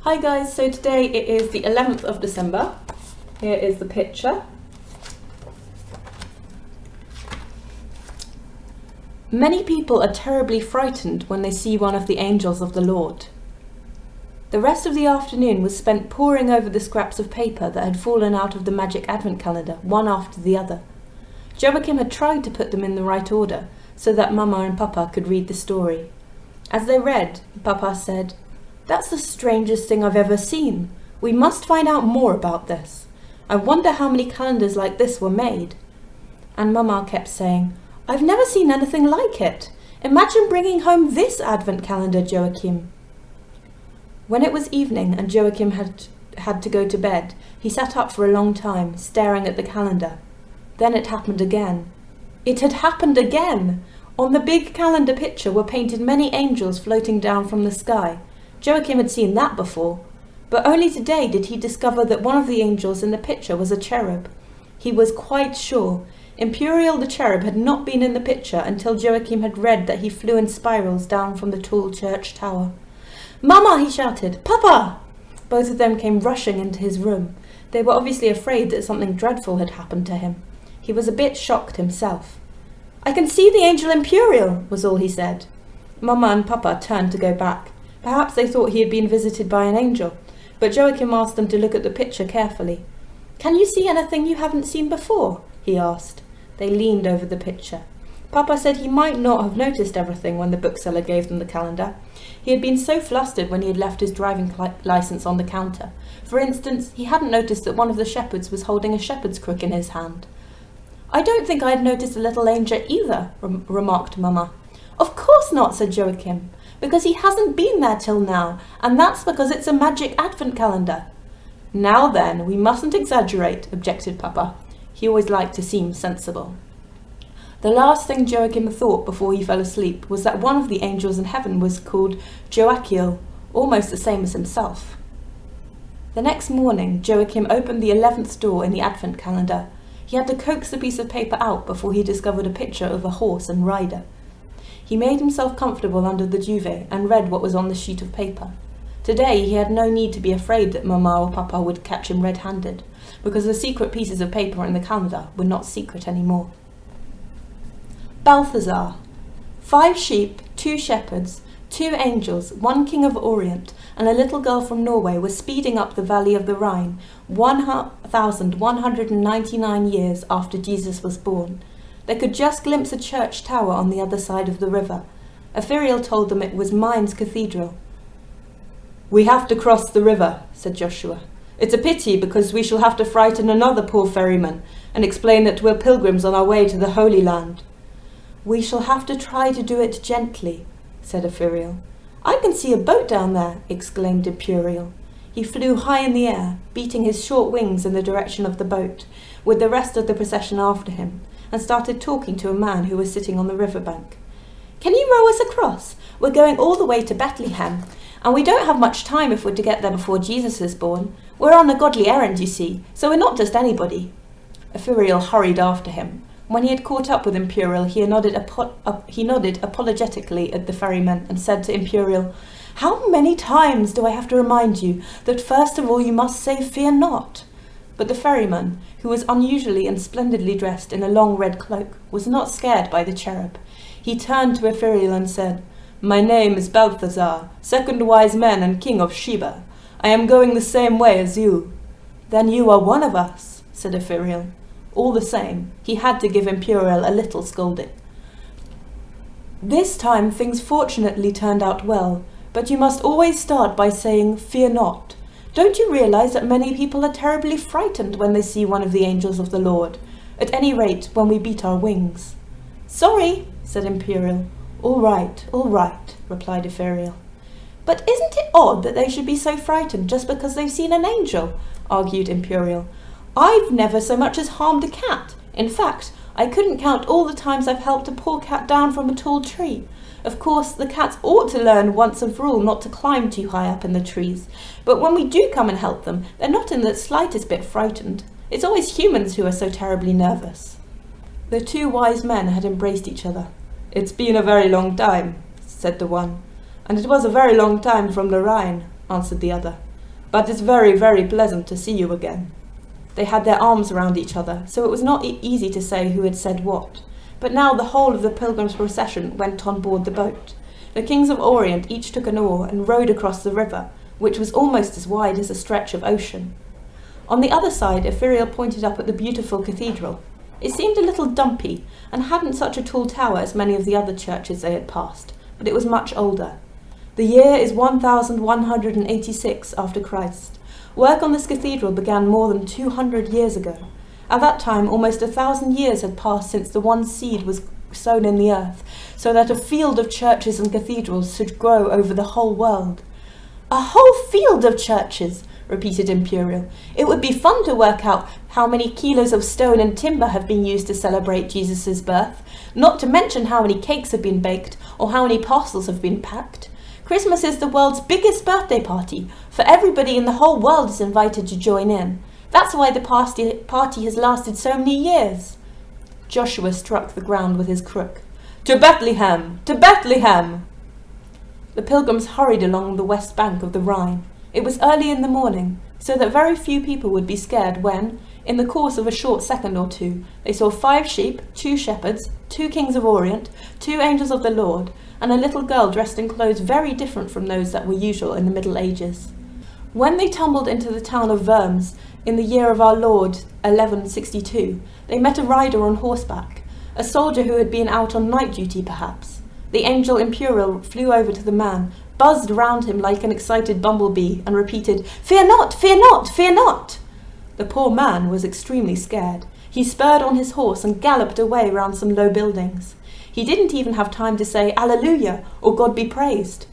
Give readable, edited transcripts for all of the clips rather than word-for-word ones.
Hi guys, so today it is the 11th of December. Here is the picture. Many people are terribly frightened when they see one of the angels of the Lord. The rest of the afternoon was spent poring over the scraps of paper that had fallen out of the magic advent calendar, one after the other. Joachim had tried to put them in the right order, so that Mama and Papa could read the story. As they read, Papa said, "That's the strangest thing I've ever seen. We must find out more about this. I wonder how many calendars like this were made." And Mama kept saying, "I've never seen anything like it. Imagine bringing home this advent calendar, Joachim." When it was evening and Joachim had to go to bed, he sat up for a long time, staring at the calendar. Then it happened again. It had happened again! On the big calendar picture were painted many angels floating down from the sky. Joachim had seen that before, but only today did he discover that one of the angels in the picture was a cherub. He was quite sure. Imperial the cherub had not been in the picture until Joachim had read that he flew in spirals down from the tall church tower. "Mama!" he shouted. "Papa!" Both of them came rushing into his room. They were obviously afraid that something dreadful had happened to him. He was a bit shocked himself. "I can see the angel Imperial," was all he said. Mama and Papa turned to go back. Perhaps they thought he had been visited by an angel, but Joachim asked them to look at the picture carefully. "Can you see anything you haven't seen before?" he asked. They leaned over the picture. Papa said he might not have noticed everything when the bookseller gave them the calendar. He had been so flustered when he had left his driving license on the counter. For instance, he hadn't noticed that one of the shepherds was holding a shepherd's crook in his hand. "I don't think I had noticed the little angel either," remarked Mama. "Of course not," said Joachim, "because he hasn't been there till now, and that's because it's a magic advent calendar." "Now then, we mustn't exaggerate," objected Papa. He always liked to seem sensible. The last thing Joachim thought before he fell asleep was that one of the angels in heaven was called Joachiel, almost the same as himself. The next morning, Joachim opened the 11th door in the advent calendar. He had to coax the piece of paper out before he discovered a picture of a horse and rider. He made himself comfortable under the duvet and read what was on the sheet of paper. Today he had no need to be afraid that Mama or Papa would catch him red-handed, because the secret pieces of paper in the calendar were not secret anymore. Balthazar. 5 sheep, 2 shepherds, 2 angels, 1 king of Orient, and a little girl from Norway were speeding up the valley of the Rhine 1,199 years after Jesus was born. They could just glimpse a church tower on the other side of the river. Ephriel told them it was Mainz Cathedral. "We have to cross the river," said Joshua. "It's a pity because we shall have to frighten another poor ferryman and explain that we're pilgrims on our way to the Holy Land." "We shall have to try to do it gently," said Ephriel. "I can see a boat down there," exclaimed Imperial. He flew high in the air, beating his short wings in the direction of the boat, with the rest of the procession after him, and started talking to a man who was sitting on the riverbank. "Can you row us across? We're going all the way to Bethlehem, and we don't have much time if we're to get there before Jesus is born. We're on a godly errand, you see, so we're not just anybody." Ephriel hurried after him. When he had caught up with Imperial, he nodded apologetically at the ferryman and said to Imperial, "How many times do I have to remind you that first of all you must say 'fear not'?" But the ferryman, who was unusually and splendidly dressed in a long red cloak, was not scared by the cherub. He turned to Ephriel and said, "My name is Balthazar, second wise man and king of Sheba. I am going the same way as you." "Then you are one of us," said Ephriel. All the same, he had to give Imperial a little scolding. "This time things fortunately turned out well, but you must always start by saying 'fear not.' Don't you realize that many people are terribly frightened when they see one of the angels of the Lord? At any rate, when we beat our wings." "Sorry," said Imperial. All right, replied Ephriel. "But isn't it odd that they should be so frightened just because they've seen an angel?" argued Imperial. "I've never so much as harmed a cat. In fact, I couldn't count all the times I've helped a poor cat down from a tall tree. Of course, the cats ought to learn once and for all not to climb too high up in the trees, but when we do come and help them, they're not in the slightest bit frightened. It's always humans who are so terribly nervous." The 2 wise men had embraced each other. "It's been a very long time," said the one. "And it was a very long time from the Rhine," answered the other. but it's very, very pleasant to see you again." They had their arms around each other, so it was not easy to say who had said what. But now the whole of the pilgrims' procession went on board the boat. The kings of Orient each took an oar and rowed across the river, which was almost as wide as a stretch of ocean. On the other side, Ithuriel pointed up at the beautiful cathedral. It seemed a little dumpy, and hadn't such a tall tower as many of the other churches they had passed, but it was much older. The year is 1186 after Christ. Work on this cathedral began more than 200 years ago. At that time, almost 1,000 years had passed since the one seed was sown in the earth, so that a field of churches and cathedrals should grow over the whole world. "A whole field of churches," repeated Imperial. "It would be fun to work out how many kilos of stone and timber have been used to celebrate Jesus' birth, not to mention how many cakes have been baked or how many parcels have been packed. Christmas is the world's biggest birthday party, for everybody in the whole world is invited to join in. That's why the party has lasted so many years." Joshua struck the ground with his crook. "To Bethlehem! To Bethlehem!" The pilgrims hurried along the west bank of the Rhine. It was early in the morning, so that very few people would be scared when, in the course of a short second or two, they saw 5 sheep, 2 shepherds, 2 kings of Orient, 2 angels of the Lord, and a little girl dressed in clothes very different from those that were usual in the Middle Ages. When they tumbled into the town of Worms, in the year of our Lord 1162, they met a rider on horseback, a soldier who had been out on night duty perhaps. The angel Imperial flew over to the man, buzzed round him like an excited bumblebee, and repeated, "Fear not, fear not, fear not!" The poor man was extremely scared. He spurred on his horse and galloped away round some low buildings. He didn't even have time to say Alleluia or God be praised.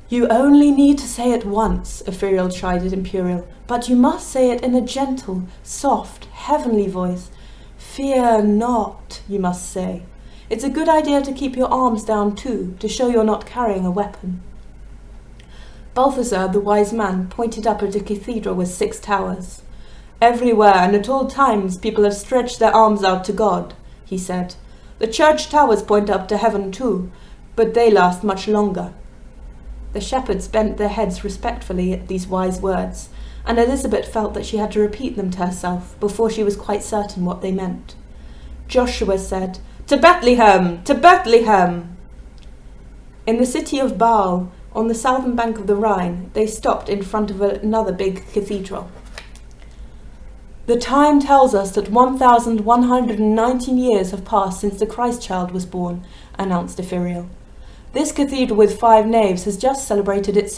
"You only need to say it once," Ithuriel chided Imperial, "but you must say it in a gentle, soft, heavenly voice. Fear not, you must say. It's a good idea to keep your arms down too, to show you're not carrying a weapon." Balthazar, the wise man, pointed up at a cathedral with 6 towers. "Everywhere and at all times people have stretched their arms out to God," he said. "The church towers point up to heaven too, but they last much longer." The shepherds bent their heads respectfully at these wise words, and Elizabeth felt that she had to repeat them to herself before she was quite certain what they meant. Joshua said, "To Bethlehem! To Bethlehem!" In the city of Baal, on the southern bank of the Rhine, they stopped in front of another big cathedral. "The time tells us that 1119 years have passed since the Christ child was born," announced Ithuriel. "This cathedral with 5 naves has just celebrated its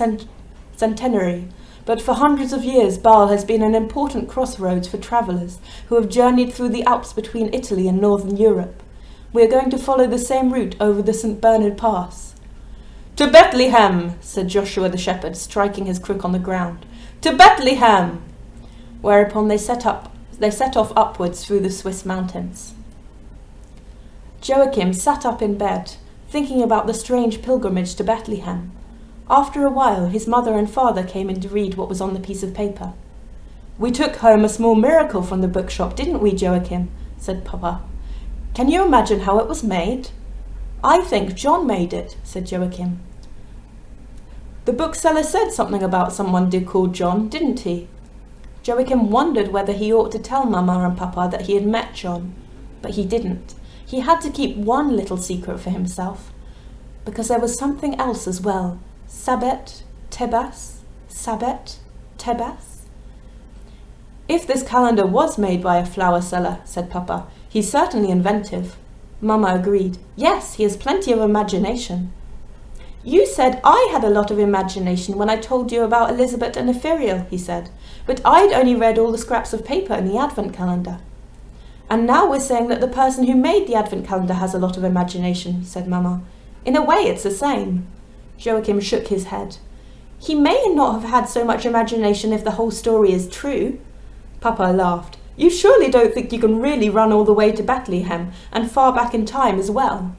centenary, but for hundreds of years Baal has been an important crossroads for travellers who have journeyed through the Alps between Italy and northern Europe. We are going to follow the same route over the St. Bernard Pass." "To Bethlehem!" said Joshua the shepherd, striking his crook on the ground. "To Bethlehem!" Whereupon they set off upwards through the Swiss mountains. Joachim sat up in bed, thinking about the strange pilgrimage to Bethlehem. After a while, his mother and father came in to read what was on the piece of paper. "We took home a small miracle from the bookshop, didn't we, Joachim?" said Papa. "Can you imagine how it was made?" "I think John made it," said Joachim. "The bookseller said something about someone called John, didn't he?" Joachim wondered whether he ought to tell Mama and Papa that he had met John, but he didn't. He had to keep one little secret for himself, because there was something else as well. Sabet, Tebas, Sabet, Tebas. "If this calendar was made by a flower seller," said Papa, "he's certainly inventive." Mama agreed. "Yes, he has plenty of imagination." "You said I had a lot of imagination when I told you about Elizabeth and Ithuriel," he said, "but I'd only read all the scraps of paper in the Advent calendar." "And now we're saying that the person who made the Advent calendar has a lot of imagination," said Mama. "In a way, it's the same." Joachim shook his head. "He may not have had so much imagination if the whole story is true." Papa laughed. "You surely don't think you can really run all the way to Bethlehem and far back in time as well?"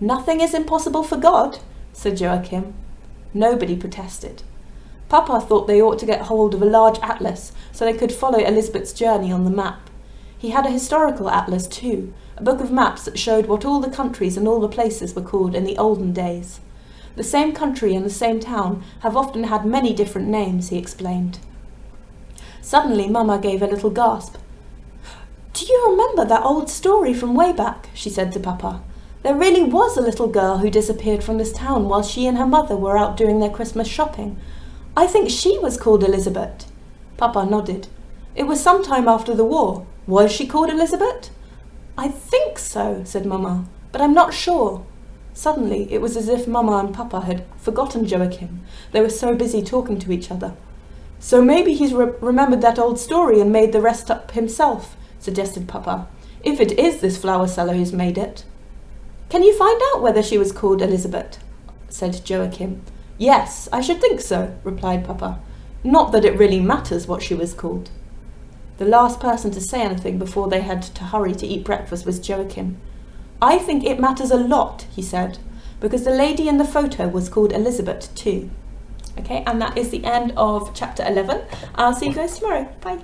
"Nothing is impossible for God," said Joachim. Nobody protested. Papa thought they ought to get hold of a large atlas so they could follow Elizabeth's journey on the map. He had a historical atlas too, a book of maps that showed what all the countries and all the places were called in the olden days. The same country and the same town have often had many different names, he explained. Suddenly, Mama gave a little gasp. Do you remember that old story from way back? She said to Papa. There really was a little girl who disappeared from this town while she and her mother were out doing their Christmas shopping. I think she was called Elizabeth. Papa nodded. It was some time after the war. Was she called Elizabeth? I think so, said Mama, but I'm not sure. Suddenly, it was as if Mama and Papa had forgotten Joachim. They were so busy talking to each other. So maybe he's remembered that old story and made the rest up himself, suggested Papa. If it is this flower seller who's made it. Can you find out whether she was called Elizabeth? Said Joachim. Yes, I should think so, replied Papa. Not that it really matters what she was called. The last person to say anything before they had to hurry to eat breakfast was Joachim. I think it matters a lot, he said, because the lady in the photo was called Elizabeth too. Okay, and that is the end of chapter 11. I'll see you guys tomorrow. Bye.